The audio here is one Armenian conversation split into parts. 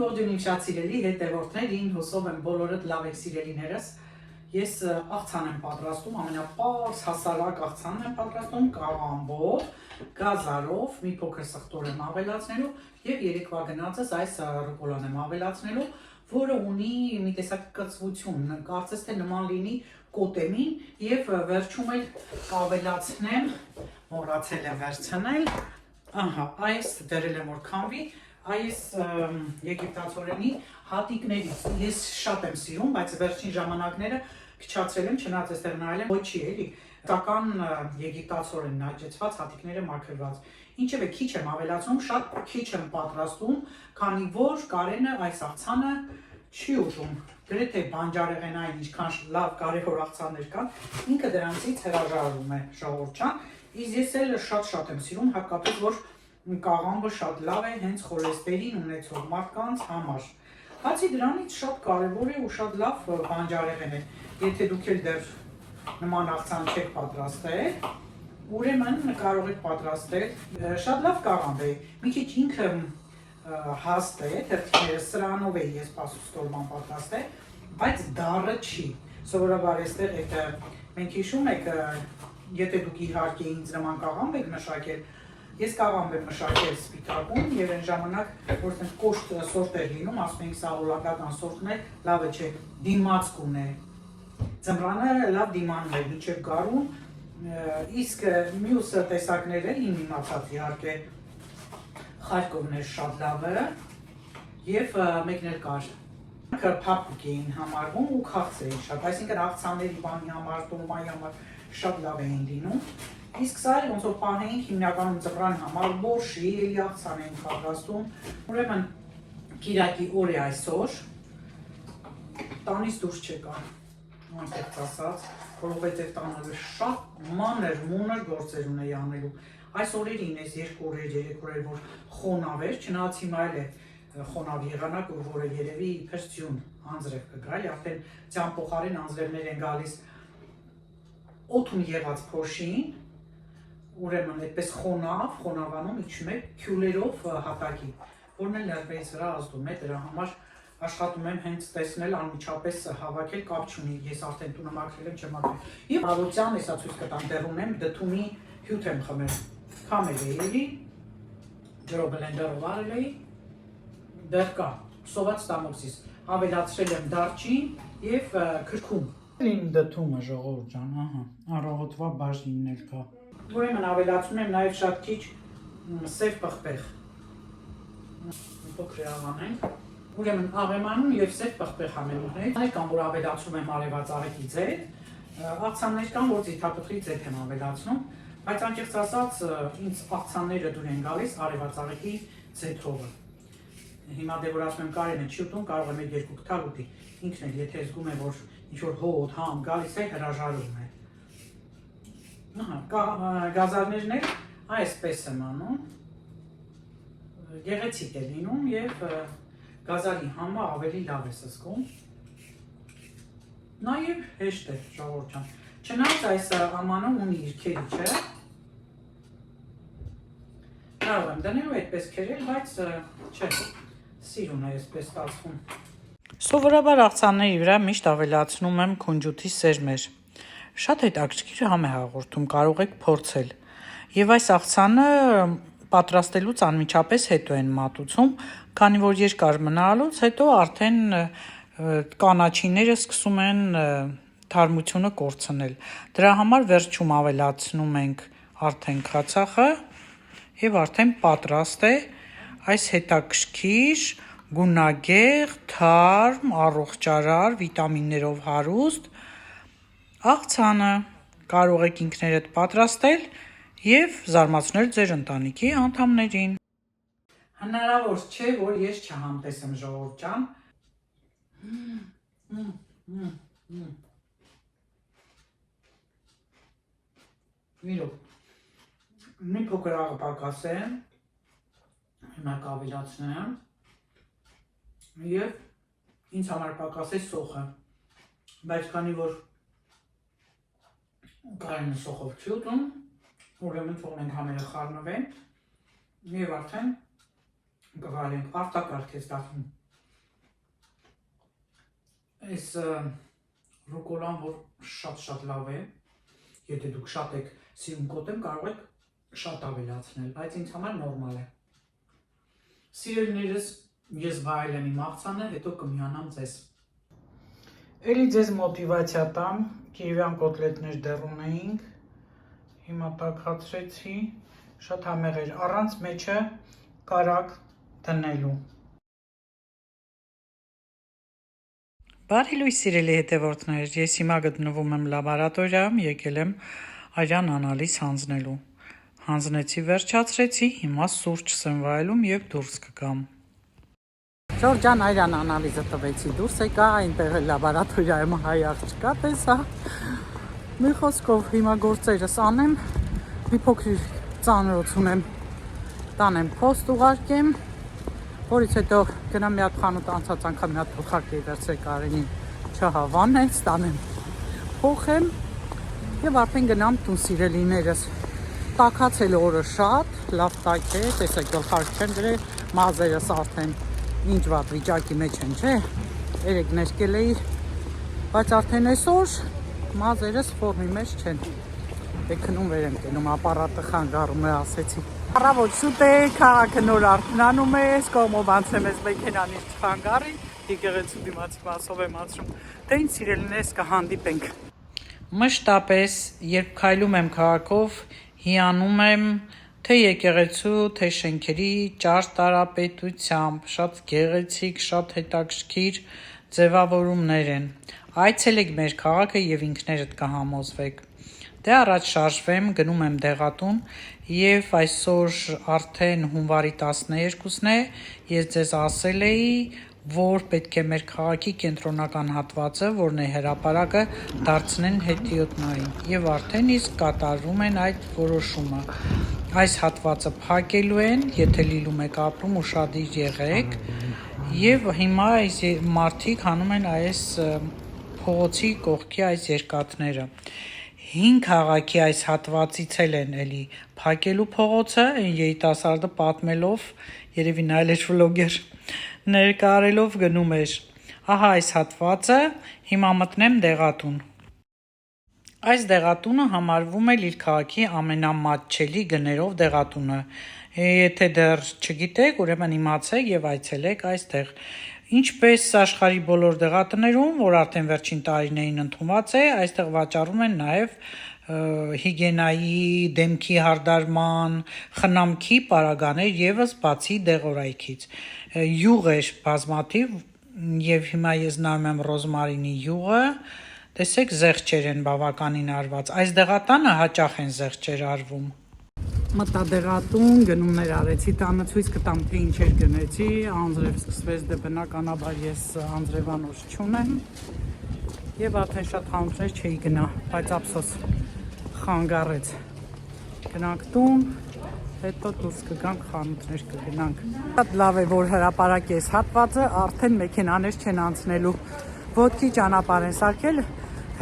ողջույն իմ շատ սիրելի հետևորդներին, հուսով եմ բոլորդ լավ եք սիրելիներս։ Ես աղցան եմ պատրաստում, ամենապարզ հասարակ աղցանն եմ պատրաստում կաղամբով, գազարով, մի փոքր սխտոր եմ ավելացնելու եւ երեկվա գնացս այս ռուկոլան եմ ավելացնելու, որը ունի մի տեսակ կծվություն, կարծես թե նման լինի կոտեմին եւ վերջում էլ կավելացնեմ, մոռացել եմ վերցնել, ահա, այս դրել եմ որ քամվի, այս եգիպտացորենի հատիկներից ես շատ եմ սիրում, բայց վերջին ժամանակները քչացրել եմ, չնայած այստեղ նայել եմ, ոչի էլի, տական եգիպտացորենն աճեցված հատիկները մաքրված։ Ինչևէ քիչ եմ ավելացնում, շատ քիչ եմ պատրաստում, քանի որ Կարենը այս աղցանը չի ուտում։ Գրեթե բանջարեղենային ինչքան լավ կարևոր աղցաններ կան, ինքը դրանցից հրաժարվում է ժողովուրդ ջան, իսկ ես էլ շատ եմ սիրում, հատկապես որ կաղամբը շատ լավ է հենց խոլեստերին ունեցող մարդկանց համար։ Բացի դրանից շատ կարևոր է ու շատ լավ բանջարեղեն է։ Եթե դուք էլ դեռ նման աղցան չեք պատրաստել, ուրեմն կարող եք պատրաստել, շատ լավ կաղամբ է, մի քիչ ինքը հաստ է, թերթիկները սրանով է ես պասուստորման պատրաստել, բայց դառը չի։ Սովորաբար այստեղ մենք հիշում եք, եթե դուք իհարկե ինձ նման կաղամբ եք մշակել, ես կաղամբ եմ մշակել սպիտակում եւ այն ժամանակ որ կոշտ սորտ էր լինում, ասում ենք սա հոլանդական սորտն է, լավը չէ, դիմացկուն է։ Ձմռանը լավ դիմանն է, մինչև գարուն, իսկ մյուս տեսակները իմ իմացած իհարկե Խարկովն էր շատ լավը եւ մեկն էլ կար։ Փափուկ էին համարվում ու քաղց էին շատ, այսինքն աղցանների բանի համար, տոլմայի համար շատ լավ էին լինում։ Իսկ սա էլ ոնց որ պահեինք հիմնականում ձմռան համար բորշի, էլի աղցան էին պատրաստում։ Ուրեմն կիրակի օր է այսօր, տանից դուրս չեկա, անկեղծ ասած, որովհետև տանը շատ մանր գործեր ունեի անելու։ Այս օրերին էս 2 օրեր, 3 օրեր որ խոնավ էր, չնայած հիմա էլ է խոնավ եղանակ, որը երևի իբր ձյուն անձրև կգա, արդեն ձյան փոխարեն անձրևներ են գալիս օդում եղած փոշին, ուրեմն այդպես խոնավանում իջում է քյուլերով հատակի, որն էլ ներվերից վրա ազդում է, դրա համար աշխատում եմ հենց տեսնել անմիջապես հավաքել, կապ չունի, ես արդեն տունը մաքրել եմ, չեմ մաքրել։ Եվ արության էսա ցույց կտամ, դեռ ունեմ դդումի հյութ եմ խմել, քամել էի էլի, ջրով բլենդերով արել էի, դեռ կա, սոված ստամոքսիս, ավելացրել եմ դարչին եւ քրքում։ Իմ դդումը ժողովուրդ ջան, ահա, առավոտվա բաժինն էլ կա։ Ուրեմն ավելացնում եմ նաեւ շատ քիչ սև պղպեղ։ Փոքր աղանենք։ Ուրեմն աղեմանում եւ սև պղպեղ համելուկներից, այլ կամ որ ավելացնում եմ արևած աղետի ձեթ, աղցաններ կան, որ ձիթապտղի ձեթ եմ ավելացնում, բայց անկեղծ ասած ինձ աղցանները դուր են գալիս արևած աղետի ձեթով։ Հիմա դե որ ասում եմ Կարենը չի ուտում, կարող է 1-2 կտալ ուտի։ Ինքն էլ եթե զգում է որ ինչ-որ հոտ, համ գալիս է, հրաժարվում է։ Ահա, գազարներն էլ այսպես եմ անում։ Գեղեցիկ է լինում եւ գազարի համը ավելի լավ է զգում։ Նաեւ հեշտ է ժողովուրդ ջան։ Չնայած այս ամանում ունի իր քերիչը։ Կարող եմ դնել ու այդպես քերել, բայց չէ, սիրուն է այսպես ստացվում։ Սովորաբար աղցանների վրա միշտ ավելացնում եմ քունջութի սերմեր։ Շատ հետաքրքիր համ է հաղորդում, կարող եք փորձել։ Եվ այս աղցանը պատրաստելուց անմիջապես հետո են մատուցում, քանի որ երկար մնալուց հետո արդեն կանաչիները սկսում են թարմությունը կորցնել։ Դրա համար վերջում ավելացնում ենք արդեն քացախը եւ արդեն պատրաստ է այս հետաքրքիր գունագեղ, թարմ, առողջարար, վիտամիններով հարուստ աղցանը կարող եք ինքներդ պատրաստել եւ զարմացնել ձեր ընտանիքի անդամներին։ Հնարավոր չէ, որ ես չհամտեսեմ ժողովուրդ ջան։ Իրոք, մի փոքր աղը պակասեմ, հիմա կավելացնեմ եւ ինձ համար պակաս է սոխը, բայց քանի որ Կարենը սոխով չի ուտում, ուրեմն թողնենք համերը խառնվեն եւ արդեն կվարենք արտակարգ է ստացվում։ Այս ռուկոլան, որ շատ լավ է, եթե դուք շատ եք սիրում կոտեմ, կարող եք շատ ավելացնել, բայց ինձ համար նորմալ է։ Սիրելիներս, ես վայել եմ իմ աղցանը, հետո կմիանամ ձեզ։ Էլի ձեզ մոտիվացիա տամ, կիևյան կոտլետներ դեռ ունեինք, հիմա տաքացրեցի, շատ համեղ էր, առանց մեջը կարակ դնելու։ Բարի լույս սիրելի հետևորդներ, ես հիմա գտնվում եմ լաբորատորիայում, եկել եմ արյան անալիզ հանձնելու։ Հանձնեցի, վերջացրեցի, հիմա սուրճ եմ վայելում և դուրս կգամ։ Ժորջան արյան անալիզը տվեցի, դուրս եկա, այնտեղ լաբորատորիայում հայ աղջկա տեսա։ Մի խոսքով հիմա գործերս անեմ, մի փոքր ծանրոց ունեմ, տանեմ փոստ ուղարկեմ, որից հետո գնամ մի հատ խանութ անցած անգամ մի հատ գլխարկ էի վերցրել Կարենին չհավանեց, տանեմ փոխեմ և արդեն գնամ տուն սիրելիներս։ Տաքացել օրը շատ, լավ տաք է, տեսեք գլխարկ չեմ դրել, մազերս արդեն ինչ վատ վիճակի մեջ են, չէ, երեկ ներկել էի, բայց արդեն այսօր մազերս ֆորմի մեջ չեն։ Քնում վեր եմ տենում, ապարատը խանգարում է, ասեցի։ Առավոտ շուտ է, քաղաքը նոր արթնանում է, ես կողմով անցնեմ ես մեքենան իր չխանգարի, եկեղեցու դիմացի մասով եմ անցնում, թե ինձ սիրելիներս կհանդիպենք։ Մշտապես, երբ քայլում եմ քաղաքով, հիանում եմ թե եկեղեցու, թե շենքերի ճարտարապետությամբ, շատ գեղեցիկ, շատ հետաքրքիր ձևավորումներ են։ Այցելեք մեր քաղաքը և ինքներդ կհամոզվեք։ Դե առաջ շարժվեմ, գնում եմ դեղատուն և այսօր արդեն հունվարի 12-ն է, ես ձեզ ասել էի, որ պետք է մեր քաղաքի կենտրոնական հատվածը, որն է հրապարակը, դարձնեն հետիոտնային և արդեն իսկ կատարում են այդ որոշումը։ Այս հատվածը փակելու են, եթե Լիլում եք ապրում, ուշադիր եղեք և հիմա այս մարդիկ հանում են այս փողոցի կողքի այս երկաթները։ Հին քաղաքի այս հատվածից են էլի փակելու փողոցը, երիտասարդը պատմելով, երևի նա էլ էր վլոգեր, ներկայարելով գնում էր։ Ահա այս հատվածը, հիմա մտնեմ դեղատուն։ Այս դեղատունը համարվում է իր քաղաքի ամենամատչելի գներով դեղատունը։ Եթե դեռ չգիտեք, ուրեմն իմացեք և այցելեք այստեղ։ Ինչպես աշխարհի բոլոր դեղատներում, որ արդեն վերջին տարիներին ընդունված է, այստեղ վաճառում են նաև հիգիենայի, դեմքի հարդարման, խնամքի պարագաներ ևս բացի դեղորայքից։ Յուղ էր բազմաթիվ և հիմա ես նայում եմ ռոզմարինի յուղը, տեսեք զեղչեր են բավականին արված, այս դեղատանը հաճախ են զեղչեր արվում։ Մտա դեղատուն, գնումներ արեցի, տանը ցույց կտամ թե ինչեր գնեցի, անձրև սկսվեց, դե բնականաբար ես անձրևանոց չունեմ և արդեն շատ խանութներ չէի գնա, բայց ափսոս խանգարեց։ Գնանք տուն, հետո դուրս կգանք խանութներ կգնանք։ Շատ լավ է, որ հրապարակ է այս հատվածը, արդեն մեքենաներ չեն անցնելու, ոտքի ճանապարհ են սարքել,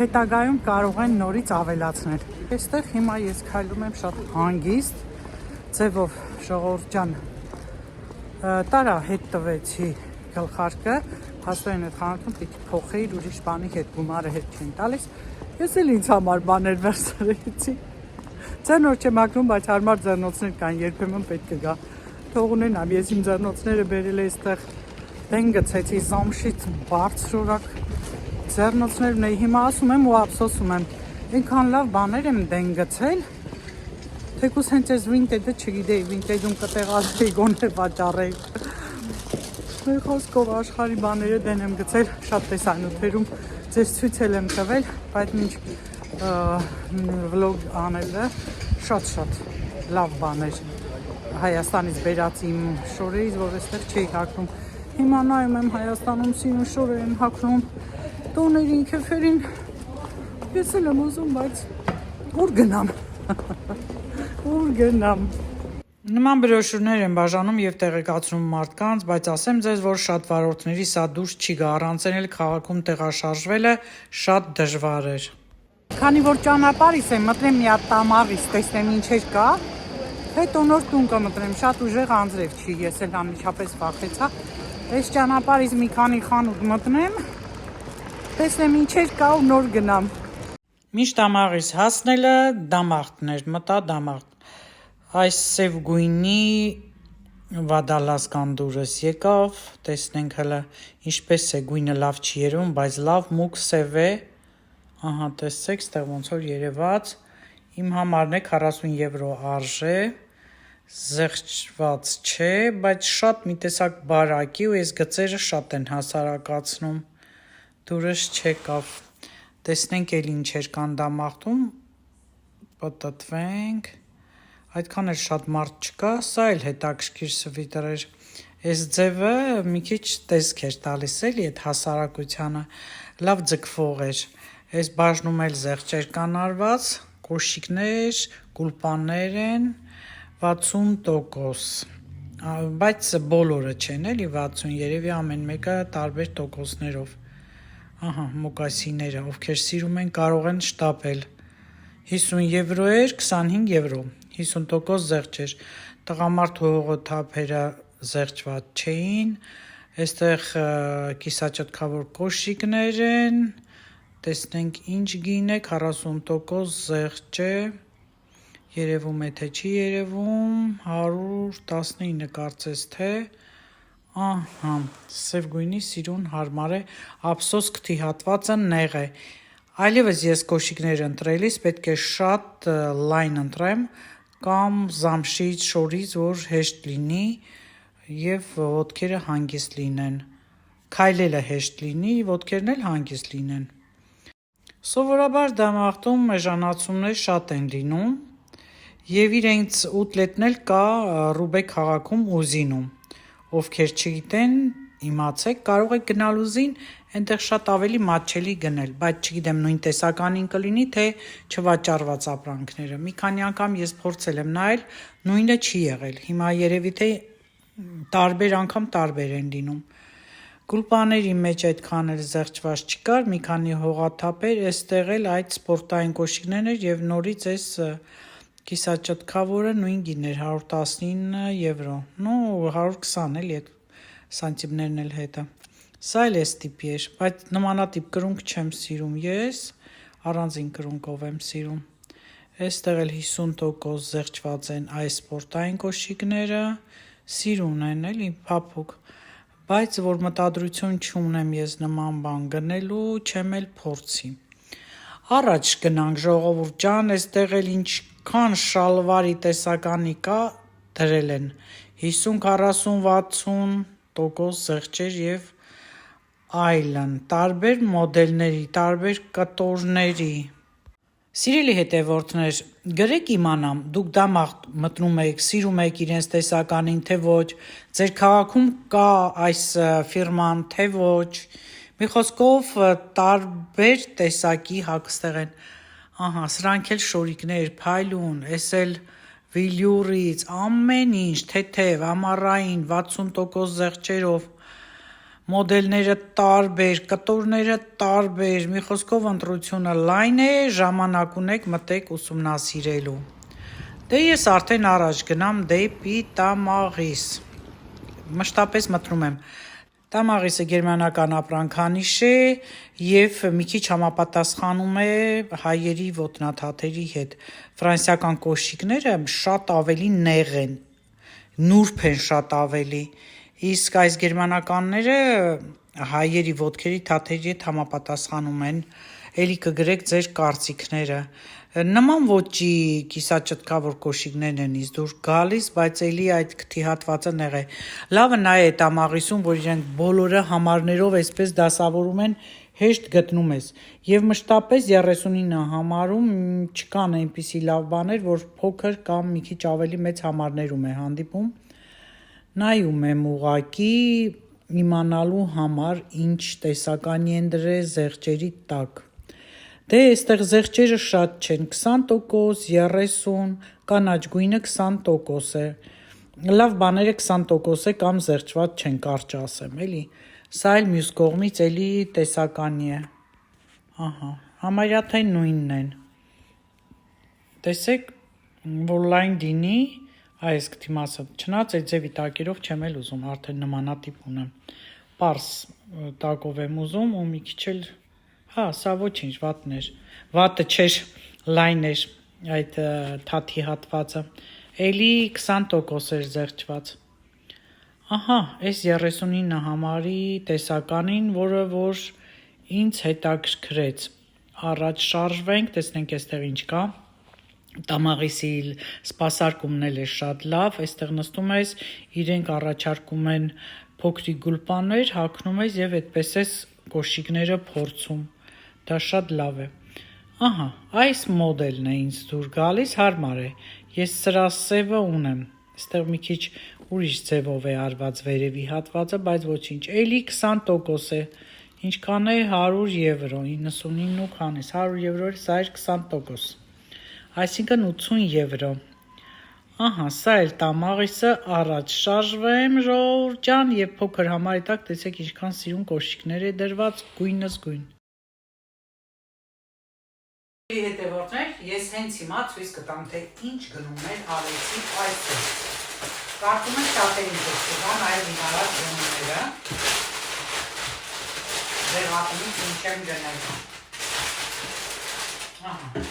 հետագայում կարող են նորից ավելացնել։ Այստեղ հիմա ես քայլում եմ շատ հանգիստ ձևով, ժողովուրդ ջան, տարա հետ տվեցի գլխարկը, հաստորեն այդ խանութում պիտի փոխեիր, ուրիշ բանի հետ գումարը հետ չեն տալիս, ես էլ ինձ համար բաներ վերցրեցի։ Ձեռնոց չեմ ակնում, բայց հարմար ձեռնոցներ կան, երբեմն պետք է գա։ Թող ունենամ, ես իմ ձեռնոցները բերել էի այստեղ, դեն գցեցի Զամշից բարձրորակ ձեռնոցներ ունեի, հիմա ասում եմ ու ափսոսում եմ, այնքան լավ բաներ եմ դեն գցել, թեկուզ հենց այս վինտեջը չգիտեի, վինտեջում կտեղադրեի, գոնե վաճառեի։ Մի խոսքով աշխարհի բաները դեն եմ գցել, շատ տեսանյութերում ձեզ ցույց եմ տվել, բայց մինչ վլոգ անելը շատ լավ բաներ Հայաստանից բերած իմ շորերից, որ այստեղ չէի հագնում։ Հիմա նայում եմ Հայաստանում սիրուն շորեր են հագնում, տոներին, քեֆերին, ես էլ եմ ուզում, բայց ուր գնամ, ուր գնամ։ Նման բրոշուրներ են բաժանում և տեղեկացնում մարդկանց, բայց ասեմ ձեզ, որ շատ վարորդների սա դուրս չի գա, առանց էլ քաղաքում տեղաշարժվելը շատ դժվար էր։ Քանի որ ճանապարհից եմ, մտնեմ մի հատ տամարից, տեսնեմ ինչեր կա, հետո նոր տուն կմտնեմ, շատ ուժեղ անձրև չի, ես էլ անմիջապես վախեցա։ Այս ճանապարհից մի քանի խանութ մտնեմ, տեսնեմ ինչեր կա ու նոր գնամ։ Միշտ ամաղից հասնելը դամաղթներ, մտա դամաղթ։ Այս սև գույնի վադալաս կանդուրս եկավ, տեսնենք հլը ինչպես է գույնը լավ չի երևում, բայց լավ մուկ սև է։ Ահա, տեսեք, ստեղ ոնց որ երևաց։ Իմ համարն է 40 եվրո արժե, զեղչված չէ, բայց շատ մի տեսակ բարակի ու այս գծերը շատ են հասարակացնում։ Դուրս չեկավ։ Տեսնենք էլ ինչեր կան դամաղթում, պտտվենք, այդքան էլ շատ մարդ չկա, սա էլ հետաքրքիր սվիտր էր, այս ձևը մի քիչ տեսք էր տալիս էլի այդ հասարակությանը, լավ ձգվող էր, այս բաժնում էլ զեղչեր կան արված, կոշիկներ, գուլպաններ են, 60%, բայց բոլորը չեն էլի 60, երևի ամեն մեկը տարբեր տոկոսներով։ Ահա, մոկասիները, ովքեր սիրում են, կարող են շտապել։ 50 եվրո էր, 25 եվրո, 50% զեղչ էր։ Տղամարդու հողոթափերը զեղչված չէին, այստեղ կիսաճտկավոր կոշիկներ են, տեսնենք ինչ գին է, 40% զեղչ է, երևում է թե չի երևում, 119 կարծես թե, ահա, սև գույնի սիրուն հարմար է, ափսոս քթի հատվածը նեղ է, այլևս ես կոշիկներ ընտրելիս պետք է շատ լայն ընտրեմ կամ զամշից, շորից, որ հեշտ լինի և ոտքերը հանգիստ լինեն, քայլելը հեշտ լինի, ոտքերն էլ հանգիստ լինեն։ Սովորաբար դամաղթում էժանացումներ շատ են լինում և իրենց ուտլետն էլ կա Ռուբեկ քաղաքում Ուզինում, ովքեր չգիտեն, իմացեք, կարող եք գնալ Ուզին, այնտեղ շատ ավելի մատչելի գնել, բայց չգիտեմ նույն տեսականին կլինի, թե չվաճառված ապրանքները, մի քանի անգամ ես փորձել եմ նայել, նույնը չի եղել, հիմա երևի թե տարբեր անգամ տարբեր են լինում։ Գուլպաների մեջ այդքան էլ զեղչված չկար, մի քանի հողաթափեր, այստեղ էլ այդ սպորտային կոշիկներն էր և նորից այս կիսաճտկավորը նույն գինն էր 119 եվրո, նո 120 էլի այդ սանտիմներն էլ հետը, սա էլ էս տիպի էր, բայց նմանատիպ կրունկ չեմ սիրում ես, առանձին կրունկով եմ սիրում, այստեղ էլ 50% զեղչված են այս սպորտային կոշիկները, սիրուն են էլի փափուկ, բայց որ մտադրություն չունեմ ես նման բան գնելու, չեմ էլ փորձի։ Առաջ գնանք ժողովուրդ ջան, այստեղ էլ ինչքան շալվարի տեսականի կա, դրել են 50, 40, 60% զեղչեր և այլն, տարբեր մոդելների, տարբեր կտորների։ Սիրելի հետևորդներ, գրեք իմանամ, դուք դամաղթ մտնում եք, սիրում եք իրենց տեսականին, թե ոչ, ձեր քաղաքում կա այս ֆիրման, թե ոչ, մի խոսքով տարբեր տեսակի հագստեղ են, ահա, սրանք էլ շորիկներ, փայլուն, էս էլ վիլյուրից, ամեն ինչ, թեթև, ամառային, 60% զեղչերով, մոդելները տարբեր, կտորները տարբեր, մի խոսքով ընտրությունը լայն է, ժամանակ ունեք մտեք ուսումնասիրելու։ Դե ես արդեն առաջ գնամ դեպի Տամաղիս, մշտապես մտնում եմ, Տամաղիսը գերմանական ապրանքանիշ է և մի քիչ համապատասխանում է հայերի ոտնաթաթերի հետ, ֆրանսիական կոշիկները շատ ավելի նեղ են, նուրբ են շատ ավելի, իսկ այս գերմանականները հայերի ոտքերի թաթերի հետ համապատասխանում են, էլի կգրեք ձեր կարծիքները, նման ոճի կիսաճտկավոր կոշիկներն են ինձ դուր գալիս, բայց էլի այդ քթի հատվածը նեղ է, լավը նա է Տամաղիսում, որ իրենք բոլորը համարներով այսպես դասավորում են, հեշտ գտնում ես, և մշտապես 39 համարում չկան այնպիսի լավ բաներ, որ փոքր կամ մի քիչ ավելի մեծ համարներում է հանդիպում, նայում եմ ուղղակի իմանալու համար ինչ տեսականի են դրել զեղչերի տակ, դե այստեղ զեղչերը շատ չեն, 20%, 30%, կանաչ գույնը 20% է, լավ բաները 20% է կամ զեղչված չեն, կարճ ասեմ, էլի, սա էլ մյուս կողմից էլի տեսականի է, ահա, համարյա թե նույնն են, տեսեք, որ լայն լինի, այս կթի մասը, չնայած այդ ձևի տակերով չեմ էլ ուզում, արդեն նմանատիպ ունեմ, պարզ տակով եմ ուզում ու մի քիչ էլ Հա, սա ոչինչ, վատն էր։ Վատը չէր, լայն էր այդ թաթի հատվածը։ Էլի 20% էր զեղչված։ Ահա, այս 39 համարի տեսականին, որը որ ինձ հետաքրքրեց։ Առաջ շարժվենք, տեսնենք այստեղ ինչ կա։ Տամաղիսի սպասարկումն էլ է շատ լավ, այստեղ նստում ես, իրենք առաջարկում են փոքրիկ գուլպաներ, հագնում ես եւ այդպես ես կոշիկները փորձում։ Դա շատ լավ է։ Ահա, այս մոդելն է ինձ դուր գալիս, հարմար է։ Ես սրա սևը ունեմ։ Այստեղ մի քիչ ուրիշ ձևով է արված վերևի հատվածը, բայց ոչինչ, էլի 20% է։ Ինչքան է 100 եվրո, 99 ու քանես, 100 եվրո էր, սա էր 20%։ Այսինքն 80 եվրո։ Ահա, սա էլ տամաղիսը, առաջ շարժվեմ, ժողովուրդ ջան, եւ փոքր համարի տակ տեսեք ինչքան սիրուն կոշիկներ է դրված, գույնս գույն։ Հետևորդներ, ես հենց հիմա ցույց կտամ, թե ինչ գնումներ արեցի այսօր։ Կարծում եմ շատերին տեսնում, նաև իմ առաջ գնումները։ Դեղատնից ինչ եմ գնել։ Ահա,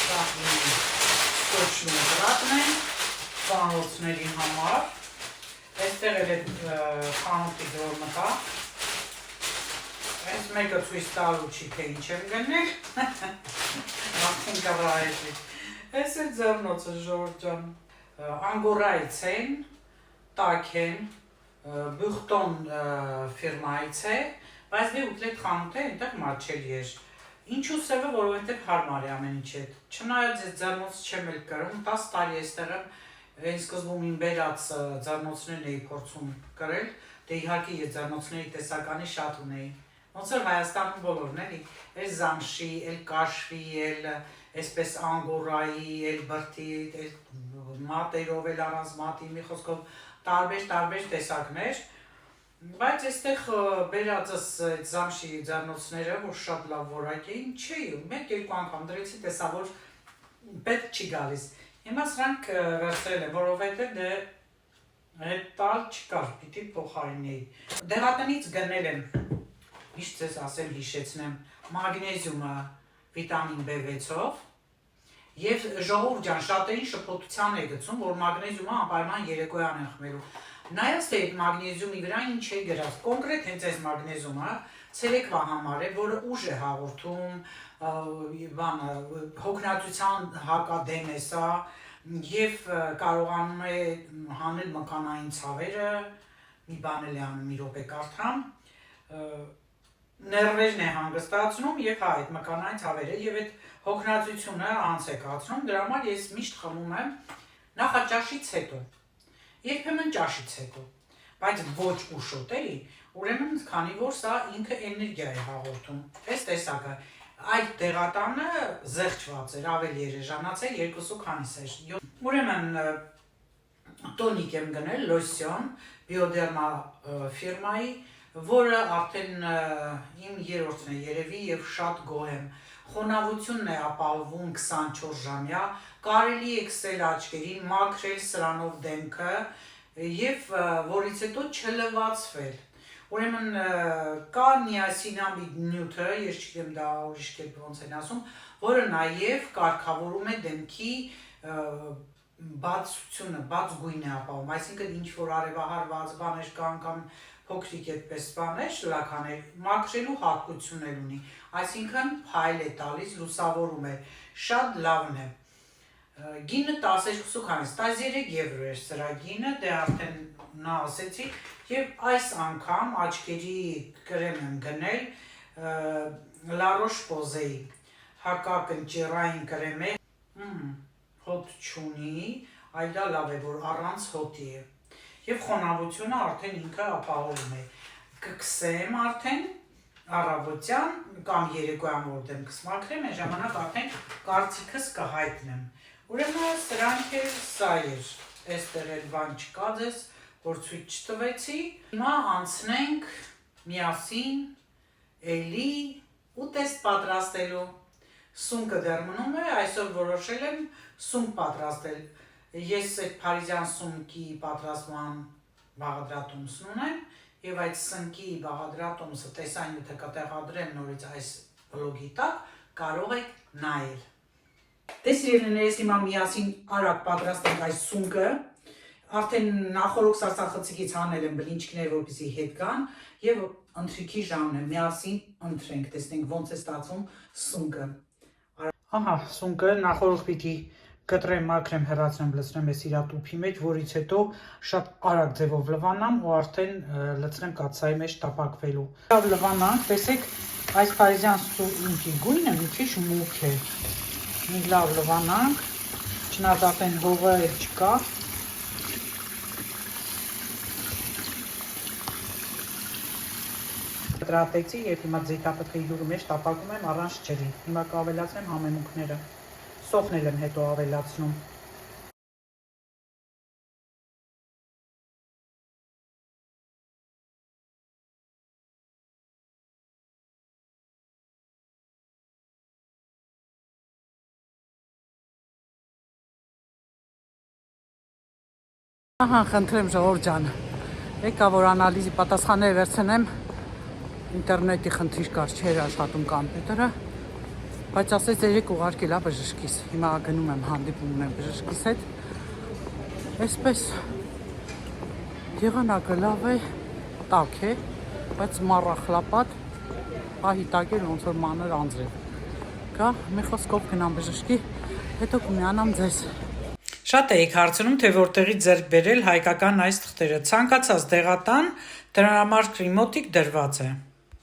սա իմ ստոչնու գրատն է, ծանրոցների համար։ Այստեղ էլ է խանութի դրոր մտա։ Այս մեկը ցույց տալու չի, թե ինչ եմ գնել։ Նախին կռահեցի։ Այս է ձեռնոցը, ժողովուրդ ջան։ Անգորայից են, տաք են, Բյուխտոն ֆիրմայից է, բայց դե ուտլետ խանութ է, այնտեղ մատչելի էր։ Ինչու սևը, որովհետև հարմար է ամեն ինչ հետ։ Չնայած այս ձեռնոցը չեմ էլ կրում, 10 տարի էստեղ եմ, այն սկզբում իմ բերած ձեռնոցներն էի փորձում կրել, դե իհարկե ես ձեռնոցների տեսականի շատ ունեի։ Ոնց որ Հայաստանում բոլորն էլի, էլ Զամշի, էլ Կաշվի, էլ այսպես Անգորայի, էլ բրդի, էլ մատերով, էլ առանց մատի, մի խոսքով տարբեր տեսակներ, բայց այստեղ բերածս այդ Զամշի ձեռնոցները, որ շատ լավ որակ էին, չէի, մեկ-երկու անգամ դրեցի, տեսա, որ պետք չի գալիս։ Հիմա սրանք վերցրել եմ, որովհետև դե հետ տալ չկար, պիտի փոխարինեի։ Դեղատնից գնել եմ, միշտ ձեզ ասեմ հիշեցնեմ, մագնեզիումը վիտամին B6-ով եւ ժողովուրդ ջան, շատերին շփոթության է գցում, որ մագնեզիումը անպայման երեկոյան են խմելու։ Նայած թե այդ մագնեզիումի վրա ինչ է գրած, կոնկրետ հենց այս մագնեզիումը ցերեկվա համար է, որը ուժ է հաղորդում, հոգնածության հակադեմ է սա եւ կարողանում է հանել մկանային ցավերը, մի բան էլ է անում, մի րոպե կարդամ, ներվերն է հանգստացնում եւ հա այդ մկանային ցավերը եւ այդ հոգնածությունը անց է կացնում, դրա համար ես միշտ խմում եմ նախաճաշից հետո, երբեմն ճաշից հետո, բայց ոչ ուշոտ էլի, ուրեմն քանի որ սա ինքը էներգիա է հաղորդում, այս տեսակը, այդ դեղատանը զեղչված էր, ավելի էր էժանացել, 2 քանիս էր, ուրեմն տոնիկ եմ գնել, լոսյոն, Bioderma ֆիրմայի, որը արդեն իմ երրորդն է երևի եւ շատ գոհ եմ, խոնավությունն է ապահովում 24 ժամյա, կարելի է քսել աչքերին, մաքրել սրանով դեմքը եւ որից հետո չլվացվել։ Ուրեմն կա նիասինամիդ նյութը, ես չգիտեմ դա ուրիշ կերպ ոնց են ասում, որը նաեւ կարգավորում է դեմքի բացությունը, բաց գույն է ապահովում, այսինքն ինչ որ արևահարված բաներ կան կամ փոքրիկ այդպես բաներ, շլականեր, մաքրելու հատկություն էլ ունի, այսինքն փայլ է տալիս, լուսավորում է, շատ լավն է։ Գինը 12 քանիս, 13 եվրո էր սրա գինը, դե արդեն նա ասեցի, եւ այս անգամ աչքերի կրեմ եմ գնել La Roche-Posay, հակակնճիռային կրեմ է, հոտ չունի, այլ դա լավ է, որ առանց հոտի է, եւ խոնավությունը արդեն ինքը ապահովում է, կքսեմ արդեն, առավոտյան կամ երեկոյան որ դեմքս մաքրեմ, այն ժամանակ արդեն կարծիքս կհայտնեմ, ուրեմն սրանք էլ սա էր, այստեղ էլ բան չկա ձեզ, որ ցույց չտվեցի, հիմա անցնենք միասին էլի ուտեստ պատրաստելու, սունկը դեռ մնում է, այսօր որոշել եմ սունկ պատրաստել, ես այդ փարիզյան սունկի պատրաստման բաղադրատոմսն ունեմ, եւ այդ սնկի բաղադրատոմսը տեսանյութը կտեղադրեմ նորից այս վլոգի տակ կարող եք նայել։ Դե սիրելիներս, հիմա միասին արագ պատրաստենք այս սունկը։ Արդեն նախորդ սարսափցիկից հանել եմ բլինչիկներ, որպեսզի հետ գան, եւ ընթրիքի ժամն է, միասին ընթրենք, տեսնենք ոնց է ստացվում սունկը։ Ահա, սունկը նախորդ պիտի կտրեմ, մաքրեմ, հեռացնեմ, լցնեմ այս իր տուփի մեջ, որից հետո շատ արագ ձևով լվանամ ու արդեն լցնեմ կաթսայի մեջ տապակվելու։ Լավ լվանանք, տեսեք, այս փարիզյան սունկի գույնը մի քիչ մուգ է։ Մի լավ լվանանք, չնայած արդեն հողը չկա։ Կտրատեցի եւ հիմա ձեթապտղի յուղի մեջ տապակում եմ առանց ջրի։ Հիմա կավելացնեմ համեմունքները։ Սոխն եմ հետո ավելացնում։ Ահա, խնդրեմ ժողովուրդ ջան, եկա որ անալիզի պատասխանները վերցնեմ, ինտերնետի խնդիր կար, չէր աշխատում կոմպյուտերը, բայց ասեց երեք ուղարկել է բժշկիս, հիմա գնում եմ հանդիպում ունեմ բժշկիս հետ, այսպես եղանակը լավ է, տաք է, բայց մառախլապատ, պահի տակ է ոնց որ մանր անձրև, կա մի խոսքով գնամ բժշկի, հետո կմիանամ ձեզ։ Շատ էիք հարցնում, թե որտեղից ձեռք բերել հայկական այս թղթերը, ցանկացած դեղատան, դրա համար կրիմոտիկ դրված է։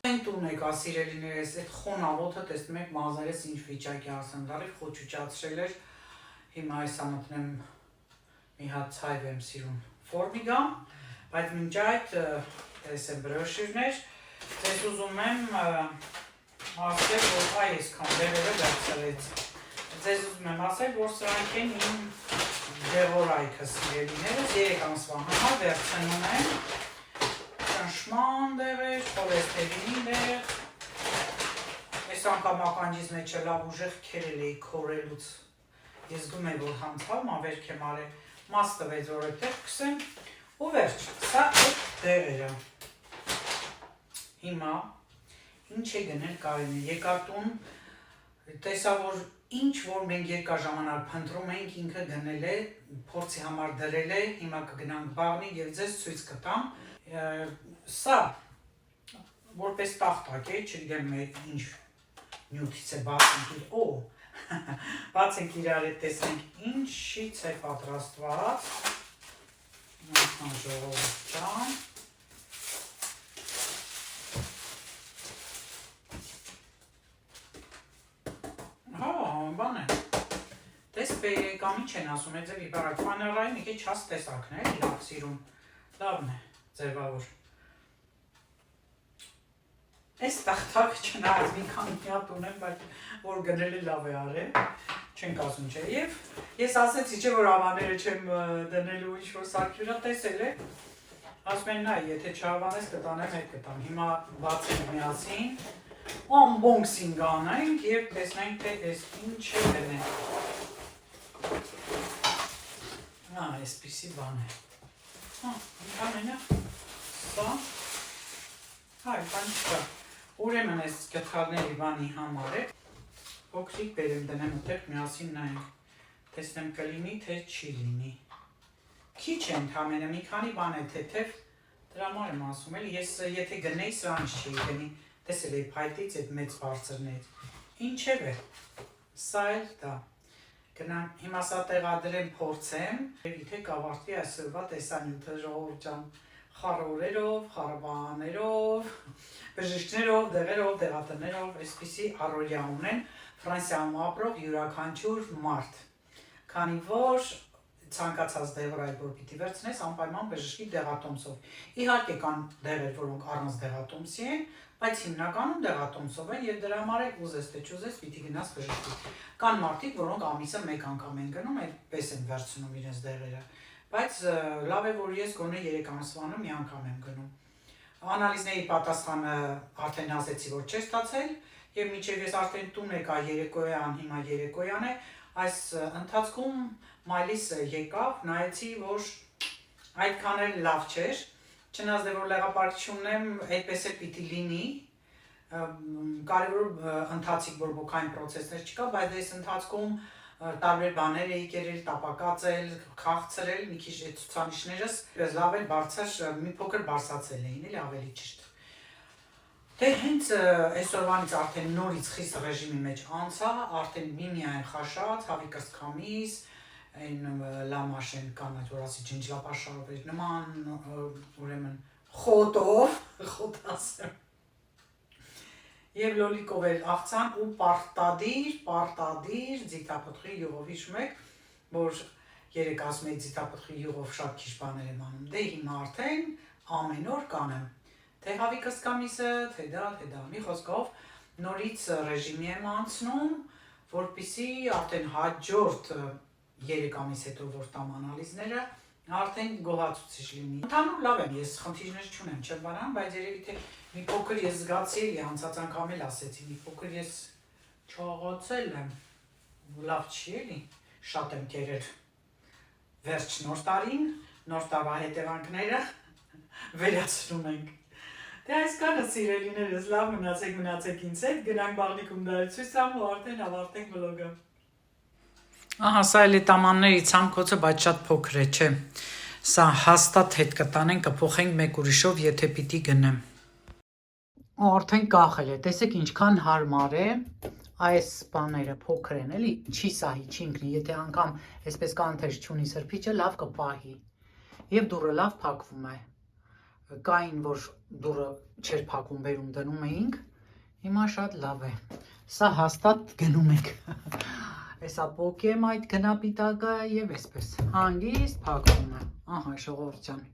Այն տուն եկա սիրելիներս, այդ խոնավոթը տեսնում եք մազերս ինչ վիճակի ասեմ, դարի խոչուճացրել էր, հիմա այսա մտնեմ մի հատ ցայվ եմ սիրում ֆորմիգա, բայց մինչ այդ տեսեմ բրոշիրներ, ձեզ ուզում եմ ասել, որ այ այսքան դեղերը վերցրեց, ձեզ ուզում եմ ասել, որ սրանք են իմ դեղորայքը սիրելիներս, 3 ամսվա համար վերցնում եմ ճնշման դեղեր, խոլեստերինի դեղ, այս անգամ ականջիս մեջը լավ ուժեղ քերել էի քորելուց, ես զգում եմ, որ հանցավ, ավերք եմ արել, մաս տվեց, որ այդտեղ քսեմ, ու վերջ, սա այդ դեղերը։ Հիմա, ինչ է գնել Կարինը, եկա տուն, տեսա, որ ինչ որ մենք երկար ժամանակ փնտրում ենք, ինքը գնել է, փորձի համար դրել է, հիմա կգնանք բաղնի եւ ձեզ ցույց կտամ։ Սա որպես տախտակ է, չգիտեմ ինչ նյութից է բացենք իրար հետ տեսնենք ինչից է պատրաստված։ Ահա ժողովուրդ ջան։ Բան է, տես պերեկամի չեն ասում, է ձև իբարակ ֆաներայի մի քիչ հաս տեսակն է, լավ սիրում, լավն է, ձևավոր։ Այս տախտակ չնայած մի քանի հատ ունեմ, բայց որ գնել է լավ է արել, չենք ասում չէ, և ես ասեցի չէ, որ ավաները չեմ դնելու ինչ-որ սարքյուրա տեսել է, ասում են նայ, եթե չավանես կտանեմ հետ կտամ, հիմա բացենք միասին, unboxing անենք և տեսնենք, թե ես ինչ է դնենք։ Այսպիսի բան է։ Ամենը, սա, բան չկա։ Ուրեմն ես գթարների բանի համար է, փոքրիկ բերեմ դնեմ ուտեղ միասին նայենք, տեսնեմ կլինի, թե չի լինի։ Քիչ է ընդամենը, մի քանի բան է թեթև, դրա համար եմ ասում էլ, ես եթե գնեի սրանց չի գնի, տեսել էի փայտից այդ մեծ բարձրներ, ինչև է, սա էլ դա, գնանք, հիմա սա տեղադրեմ փորձեմ, եթե կավարտվի այսօրվա տեսանյութը ժողովուրդ ջան, խառորերով, խառաբաներով, բժիշկներով, դեղերով, դեղատներով, այսպիսի առօրյա ունեն Ֆրանսիայում ապրող յուրաքանչյուր մարդ, քանի որ ցանկացած դեղեր այդ որ պիտի վերցնես անպայման բժշկի դեղատոմսով։ Իհարկե կան դեղեր, որոնք առանց դեղատոմսի են, բայց հիմնականում դեղատոմսով են եւ դրա համար էլ ուզես թե չուզես պիտի գնաս բժշկի։ Կան մարդիկ, որոնք ամիսը մեկ անգամ են գնում, այդպես են վերցնում իրենց դեղերը, բայց լավ է որ ես գոնե 3 ամսվանը մի անգամ եմ գնում։ Անալիզների պատասխանը արդեն ասեցի, որ չէ ստացել եւ մինչեւ ես արդեն տուն եկա երեկոյան, հիմա երեկոյան է, այս ընթացքում մայլիս եկավ, նայեցի, որ այդքան էլ լավ չէր, չնայած որ լեղապարկչությունն եմ, այդպես էլ պիտի լինի, կարևոր ընթացիկ բորբոքային process-ներ չկա, բայց այս ընթացքում տարբեր բաներ էի կերել, տապակացել, քաղցրել, մի քիչ այդ ցուցանիշներս լավ էլ բարձր, մի փոքր բարձրացել էին, էլի ավելի ճիշտ։ Դե հենց այսօրվանից արդեն նորից խիստ ռեժիմի մեջ անցա, արդեն միայն խաշած, հավիկս քամիս, այն լամաշեն կանած, որ ասի ջնջլապաշարով նման, ուրեմն խոտով, խոտ ասեմ։ Եվ լոլիկով էլ աղցան ու պարտադիր ձիթապտղի յուղով հիշում եք, որ երեք ասում էի ձիթապտղի յուղով շատ քիչ բաներ եմ անում, դե հիմա արդեն ամեն օր կանեմ, թե հավիկս կամիսը, թե դա, մի խոսքով նորից ռեժիմի եմ անցնում, որպեսզի արդեն հաջորդ 3 ամիս հետո որ տամ անալիզները, արդեն գոհացուցիչ լինի։ Ընդհանուր լավ եմ, ես խնդիրներ չունեմ, չեմ բանան, բայց երևի թե մի փոքր ես զգացի էլի, անցած անգամ էլ ասեցի, մի փոքր ես չաղացել եմ, լավ չի էլի, շատ եմ կերել։ Վերջ նոր տարին, նոր տարվա հետևանքները վերացնում ենք։ Դե այսքանը սիրելիներս, լավ մնացեք ինձ հետ, գնանք բաղնիկում դա ցույց տամ ու արդեն ավարտենք վլոգը։ Ահա, սա էլ է տամանների ցամքոցը, բայց շատ փոքր է, չէ։ Սա հաստատ հետ կտանենք, կփոխենք մեկ ուրիշով, եթե պիտի գնեմ։ Արդեն կախել է, տեսեք ինչքան հարմար է, այս բաները փոքր են, էլի, չի սահի, չի ընկնի, եթե անգամ այսպես կանթեր չունի սրբիչը, լավ կպահի։ Եվ դուռը լավ փակվում է։ Կային, որ դուռը չէր փակվում, բերում դնում էինք, հիմա շատ լավ է։ Սա հաստատ գնում ենք։ Էսա պոկեմ այդ գնապիտակը և այսպես հանգիստ փակվում է, ահա ժողովրդ ջան։